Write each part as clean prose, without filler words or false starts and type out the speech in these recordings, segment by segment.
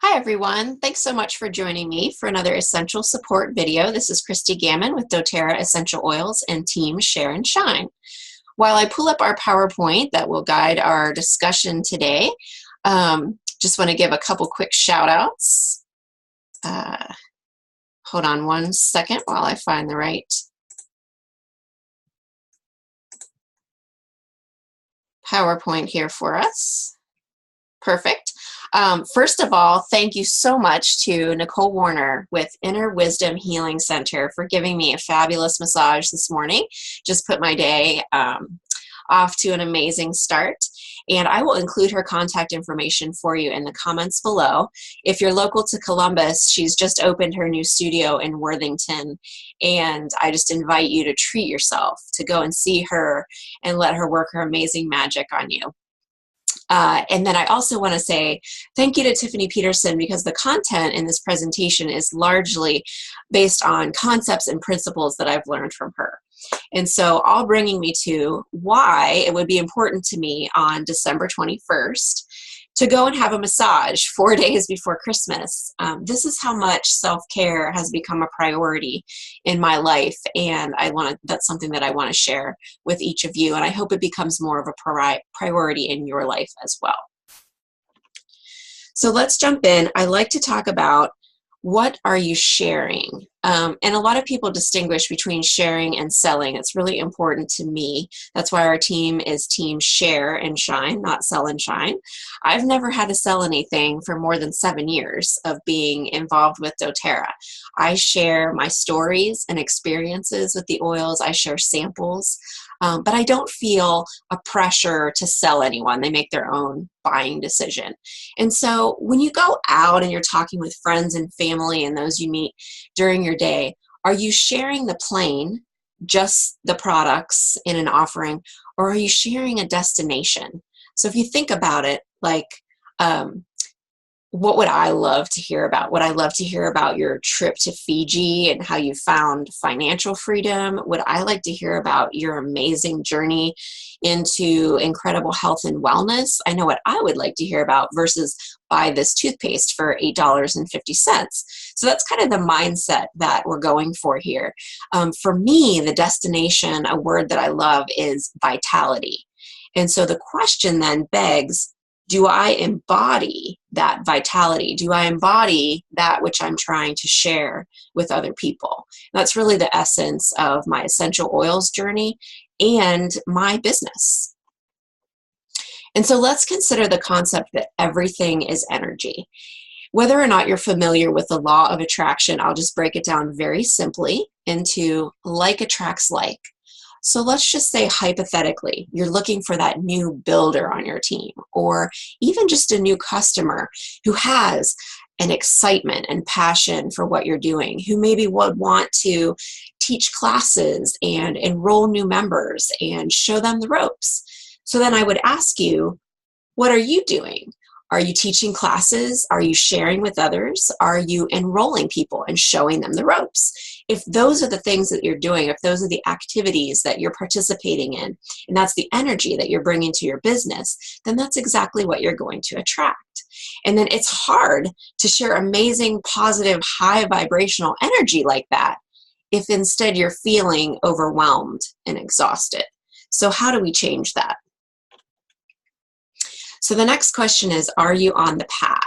Hi everyone, thanks so much for joining me for another Essential Support video. This is Christy Gammon with doTERRA Essential Oils and Team Share and Shine. While I pull up our PowerPoint that will guide our discussion today, just want to give a couple quick shout outs. Hold on one second while I find the right PowerPoint here for us. Perfect. First of all, thank you so much to Nicole Warner with Inner Wisdom Healing Center for giving me a fabulous massage this morning. Just put my day off to an amazing start. And I will include her contact information for you in the comments below. If you're local to Columbus, she's just opened her new studio in Worthington. And I just invite you to treat yourself, to go and see her and let her work her amazing magic on you. And then I also want to say thank you to Tiffany Peterson, because the content in this presentation is largely based on concepts and principles that I've learned from her. And so all bringing me to why it would be important to me on December 21st to go and have a massage 4 days before Christmas. This is how much self-care has become a priority in my life, and that's something that I want to share with each of you, and I hope it becomes more of a priority in your life as well. So let's jump in. I like to talk about what are you sharing? And a lot of people distinguish between sharing and selling. It's really important to me. That's why our team is Team Share and Shine, not Sell and Shine. I've never had to sell anything for more than 7 years of being involved with doTERRA. I share my stories and experiences with the oils. I share samples. But I don't feel a pressure to sell anyone. They make their own buying decision. And so when you go out and you're talking with friends and family and those you meet during your day, are you sharing the plain, just the products in an offering, or are you sharing a destination? So if you think about it, like, what would I love to hear about? Would I love to hear about your trip to Fiji and how you found financial freedom? Would I like to hear about your amazing journey into incredible health and wellness? I know what I would like to hear about versus buy this toothpaste for $8.50. So that's kind of the mindset that we're going for here. For me, the destination, a word that I love is vitality. And so the question then begs, do I embody that vitality? Do I embody that which I'm trying to share with other people? And that's really the essence of my essential oils journey and my business. And so let's consider the concept that everything is energy. Whether or not you're familiar with the law of attraction, I'll just break it down very simply into like attracts like. So let's just say hypothetically, you're looking for that new builder on your team, or even just a new customer who has an excitement and passion for what you're doing, who maybe would want to teach classes and enroll new members and show them the ropes. So then I would ask you, what are you doing? Are you teaching classes? Are you sharing with others? Are you enrolling people and showing them the ropes? If those are the things that you're doing, if those are the activities that you're participating in, and that's the energy that you're bringing to your business, then that's exactly what you're going to attract. And then it's hard to share amazing, positive, high vibrational energy like that if instead you're feeling overwhelmed and exhausted. So how do we change that? So the next question is, are you on the path?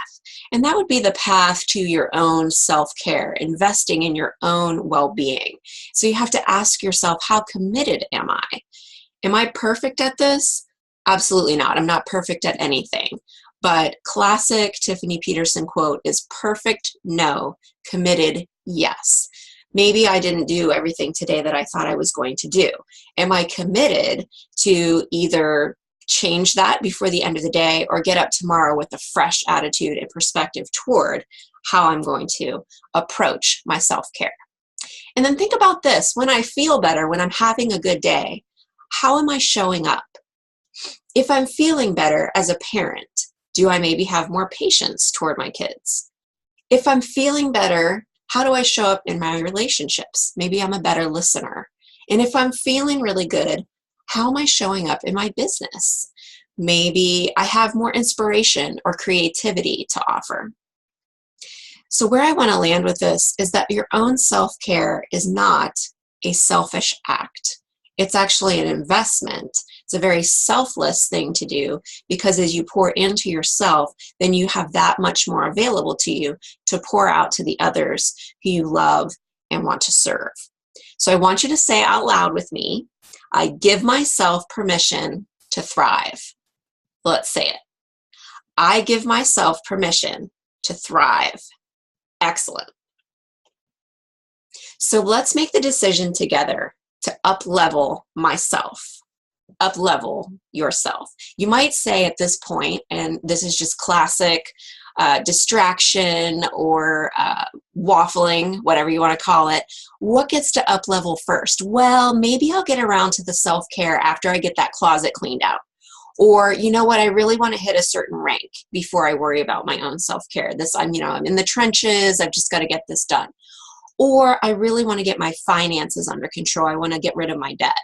And that would be the path to your own self-care, investing in your own well-being. So you have to ask yourself, how committed am I? Am I perfect at this? Absolutely not. I'm not perfect at anything. But classic Tiffany Peterson quote is perfect, no, committed, yes. Maybe I didn't do everything today that I thought I was going to do. Am I committed to either change that before the end of the day or get up tomorrow with a fresh attitude and perspective toward how I'm going to approach my self-care? And then think about this. When I feel better, when I'm having a good day, how am I showing up? If I'm feeling better as a parent, do I maybe have more patience toward my kids? If I'm feeling better, how do I show up in my relationships? Maybe I'm a better listener. And if I'm feeling really good, how am I showing up in my business? Maybe I have more inspiration or creativity to offer. So where I want to land with this is that your own self-care is not a selfish act. It's actually an investment. It's a very selfless thing to do, because as you pour into yourself, then you have that much more available to you to pour out to the others who you love and want to serve. So I want you to say out loud with me, I give myself permission to thrive. Let's say it. I give myself permission to thrive. Excellent. So let's make the decision together to up-level myself. Up-level yourself. You might say at this point, and this is just classic distraction or waffling, whatever you want to call it, what gets to up-level first? Well, maybe I'll get around to the self-care after I get that closet cleaned out. Or, you know what, I really want to hit a certain rank before I worry about my own self-care. I'm in the trenches, I've just got to get this done. Or I really want to get my finances under control. I want to get rid of my debt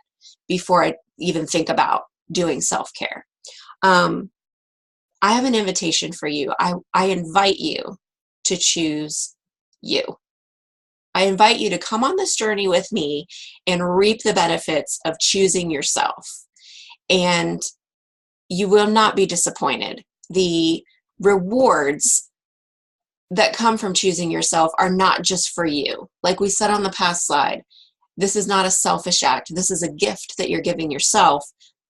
before I even think about doing self-care. I have an invitation for you. I invite you to choose you. I invite you to come on this journey with me and reap the benefits of choosing yourself. And you will not be disappointed. The rewards that come from choosing yourself are not just for you. Like we said on the past slide, this is not a selfish act. This is a gift that you're giving yourself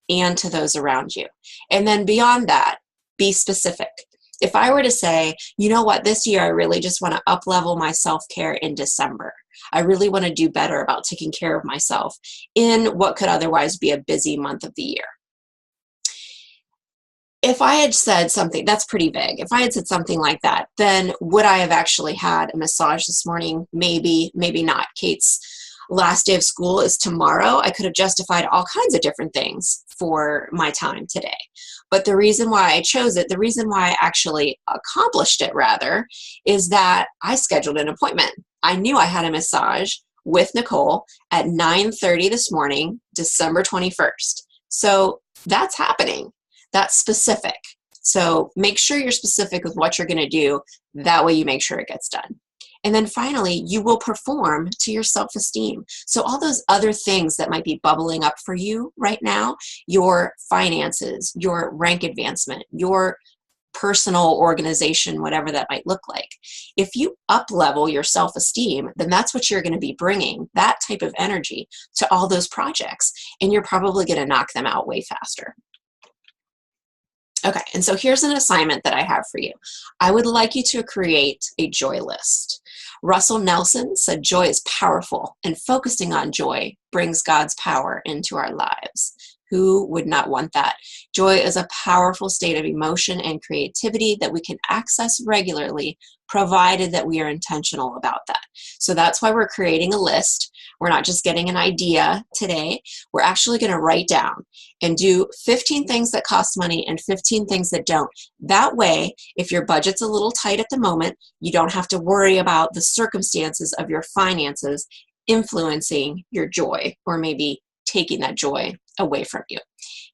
and to those around you. And then beyond that, be specific. If I were to say, you know what, this year I really just want to up-level my self-care in December. I really want to do better about taking care of myself in what could otherwise be a busy month of the year. If I had said something, that's pretty vague. If I had said something like that, then would I have actually had a massage this morning? Maybe, maybe not. Kate's last day of school is tomorrow. I could have justified all kinds of different things for my time today. But the reason why I chose it, the reason why I actually accomplished it rather, is that I scheduled an appointment. I knew I had a massage with Nicole at 9:30 this morning, December 21st. So that's happening. That's specific. So make sure you're specific with what you're going to do. That way you make sure it gets done. And then finally, you will perform to your self-esteem. So all those other things that might be bubbling up for you right now, your finances, your rank advancement, your personal organization, whatever that might look like. If you up-level your self-esteem, then that's what you're going to be bringing, that type of energy, to all those projects. And you're probably going to knock them out way faster. Okay, and so here's an assignment that I have for you. I would like you to create a joy list. Russell Nelson said joy is powerful, and focusing on joy brings God's power into our lives. Who would not want that? Joy is a powerful state of emotion and creativity that we can access regularly, provided that we are intentional about that. So that's why we're creating a list. We're not just getting an idea today. We're actually going to write down and do 15 things that cost money and 15 things that don't. That way, if your budget's a little tight at the moment, you don't have to worry about the circumstances of your finances influencing your joy, or maybe taking that joy away from you.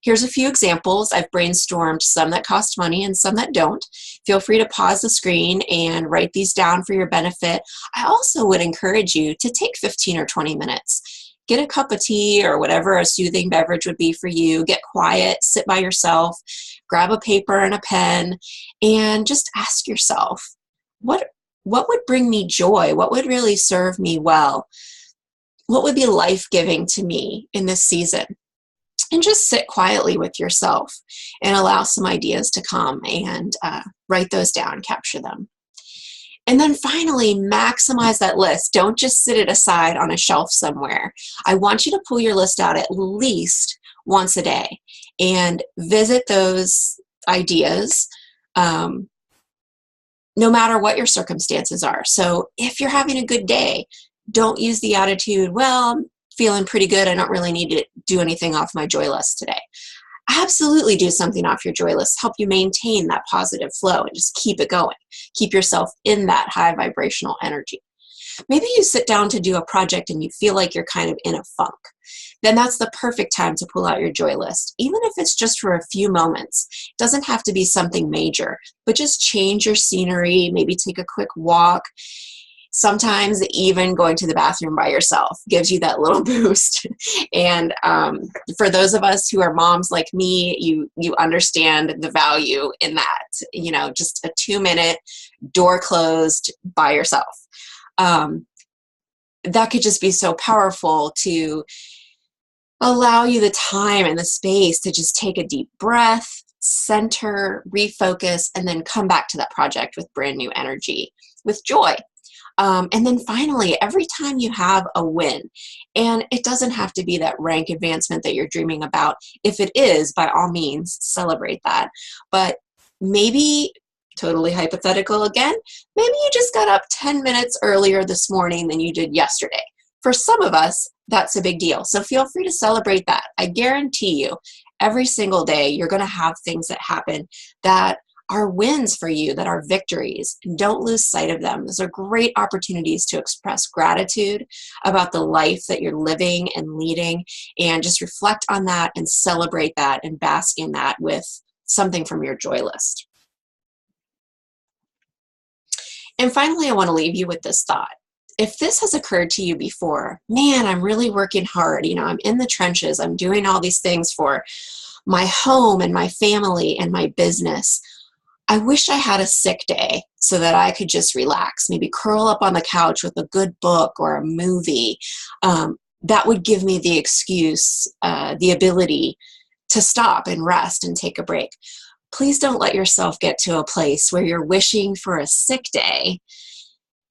Here's a few examples. I've brainstormed some that cost money and some that don't. Feel free to pause the screen and write these down for your benefit. I also would encourage you to take 15 or 20 minutes. Get a cup of tea or whatever a soothing beverage would be for you. Get quiet, sit by yourself, grab a paper and a pen, and just ask yourself, what would bring me joy? What would really serve me well? What would be life-giving to me in this season? And just sit quietly with yourself and allow some ideas to come, and write those down, capture them. And then finally, maximize that list. Don't just sit it aside on a shelf somewhere. I want you to pull your list out at least once a day and visit those ideas, no matter what your circumstances are. So if you're having a good day, don't use the attitude, well, I'm feeling pretty good, I don't really need to do anything off my joy list today. Absolutely do something off your joy list. Help you maintain that positive flow and just keep it going. Keep yourself in that high vibrational energy. Maybe you sit down to do a project and you feel like you're kind of in a funk. Then that's the perfect time to pull out your joy list, even if it's just for a few moments. It doesn't have to be something major, but just change your scenery, maybe take a quick walk. Sometimes even going to the bathroom by yourself gives you that little boost. And for those of us who are moms like me, you understand the value in that. Just a 2-minute door closed by yourself. That could just be so powerful to allow you the time and the space to just take a deep breath, center, refocus, and then come back to that project with brand new energy, with joy. And then finally, every time you have a win, and it doesn't have to be that rank advancement that you're dreaming about. If it is, by all means, celebrate that. But maybe, totally hypothetical again, maybe you just got up 10 minutes earlier this morning than you did yesterday. For some of us, that's a big deal. So feel free to celebrate that. I guarantee you, every single day, you're going to have things that happen that are wins for you, that are victories. And don't lose sight of them. Those are great opportunities to express gratitude about the life that you're living and leading, and just reflect on that and celebrate that and bask in that with something from your joy list. And finally, I want to leave you with this thought. If this has occurred to you before, man, I'm really working hard. I'm in the trenches. I'm doing all these things for my home and my family and my business. I wish I had a sick day so that I could just relax, maybe curl up on the couch with a good book or a movie. That would give me the excuse, the ability to stop and rest and take a break. Please don't let yourself get to a place where you're wishing for a sick day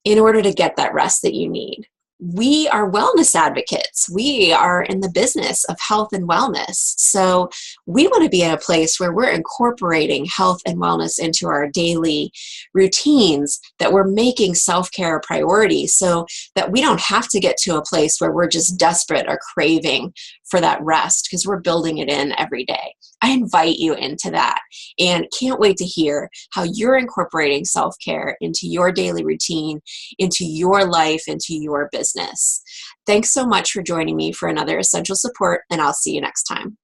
in order to get that rest that you need. We are wellness advocates. We are in the business of health and wellness. So we want to be in a place where we're incorporating health and wellness into our daily routines, that we're making self-care a priority so that we don't have to get to a place where we're just desperate or craving for that rest, because we're building it in every day. I invite you into that, and can't wait to hear how you're incorporating self-care into your daily routine, into your life, into your business. Thanks so much for joining me for another Essential Support, and I'll see you next time.